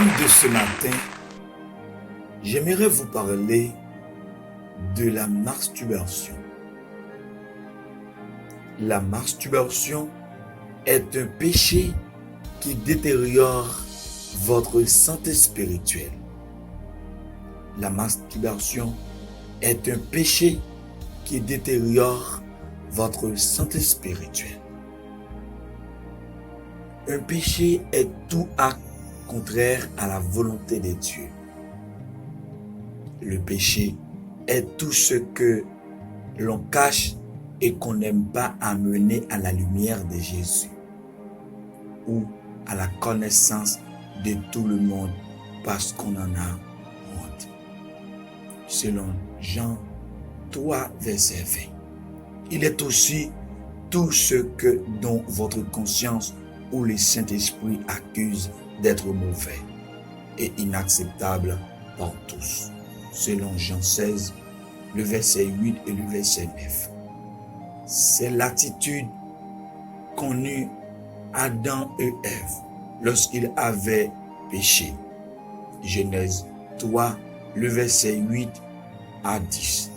de ce matin, j'aimerais vous parler de la masturbation. La masturbation est un péché qui détériore votre santé spirituelle. La masturbation est un péché qui détériore votre santé spirituelle. Un péché est tout acte contraire à la volonté de Dieu. Le péché est tout ce que l'on cache et qu'on n'aime pas amener à la lumière de Jésus ou à la connaissance de tout le monde parce qu'on en a honte. Selon Jean 3, verset 20. Il est aussi tout ce que dont votre conscience ou le Saint-Esprit accuse d'être mauvais et inacceptable par tous. Selon Jean 16, le verset 8 et le verset 9. C'est l'attitude qu'ont eue Adam et Ève lorsqu'ils avaient péché. Genèse 3, le verset 8 à 10.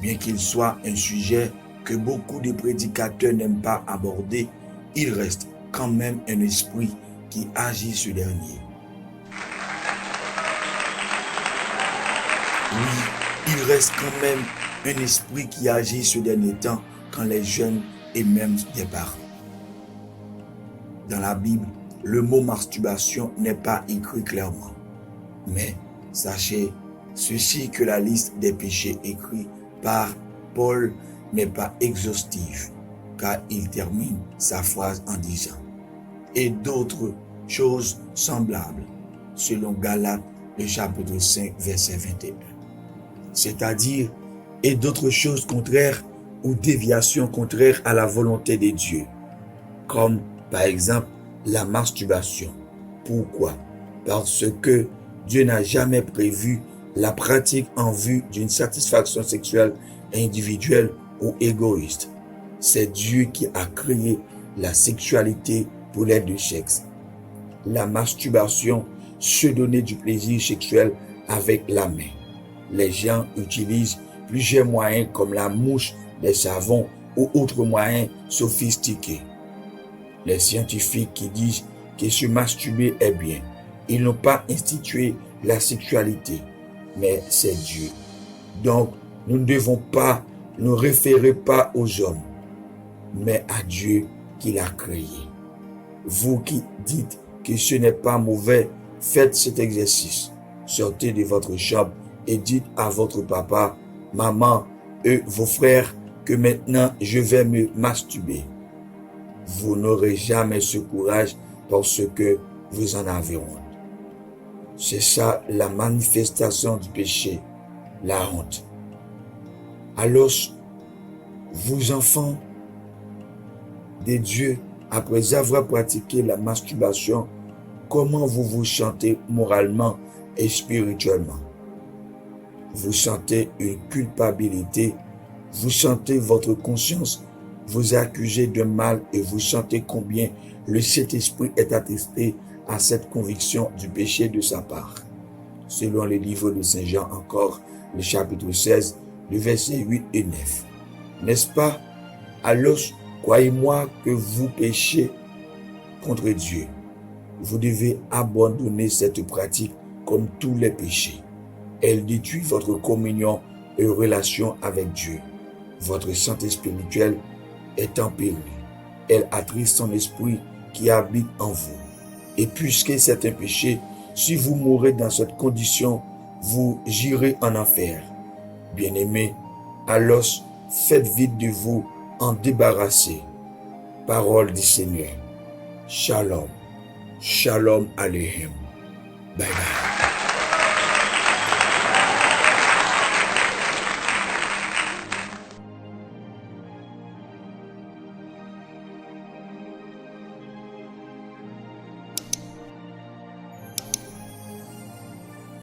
Bien qu'il soit un sujet que beaucoup de prédicateurs n'aiment pas aborder, il reste quand même un esprit qui agit ce dernier. Oui, il reste quand même un esprit qui agit ce dernier temps quand les jeunes et même les parents. Dans la Bible, le mot masturbation n'est pas écrit clairement. Mais sachez ceci que la liste des péchés écrits par Paul n'est pas exhaustive, car il termine sa phrase en disant « et d'autres choses semblables » selon Galates, le chapitre 5, verset 21. C'est-à-dire « et d'autres choses contraires ou déviations contraires à la volonté de Dieu », comme par exemple la masturbation. Pourquoi? Parce que Dieu n'a jamais prévu la pratique en vue d'une satisfaction sexuelle individuelle ou égoïste. C'est Dieu qui a créé la sexualité pour les deux sexes. La masturbation, se donner du plaisir sexuel avec la main. Les gens utilisent plusieurs moyens comme la mouche, les savons ou autres moyens sophistiqués. Les scientifiques qui disent que se masturber est bien, ils n'ont pas institué la sexualité, mais c'est Dieu. Donc, nous ne devons pas nous référer pas aux hommes, mais à Dieu qui l'a créé. Vous qui dites que ce n'est pas mauvais, faites cet exercice. Sortez de votre chambre et dites à votre papa, maman et vos frères que maintenant je vais me masturber. Vous n'aurez jamais ce courage parce que vous en avez honte. C'est ça la manifestation du péché, la honte. Alors, vous enfants de Dieu, après avoir pratiqué la masturbation, comment vous vous sentez moralement et spirituellement? Vous sentez une culpabilité, vous sentez votre conscience vous accuser de mal et vous sentez combien le Saint-Esprit est attesté à cette conviction du péché de sa part. Selon le livre de Saint Jean encore, le chapitre 16, le verset 8 et 9. N'est-ce pas? Alors, croyez-moi que vous péchez contre Dieu. Vous devez abandonner cette pratique comme tous les péchés. Elle détruit votre communion et relation avec Dieu. Votre santé spirituelle est en péril. Elle attriste son esprit qui habite en vous. Et puisque c'est un péché, si vous mourrez dans cette condition, vous irez en enfer. Bien-aimés, alors faites vite de vous en débarrasser. Parole du Seigneur. Shalom. Shalom Aleichem. Bye bye.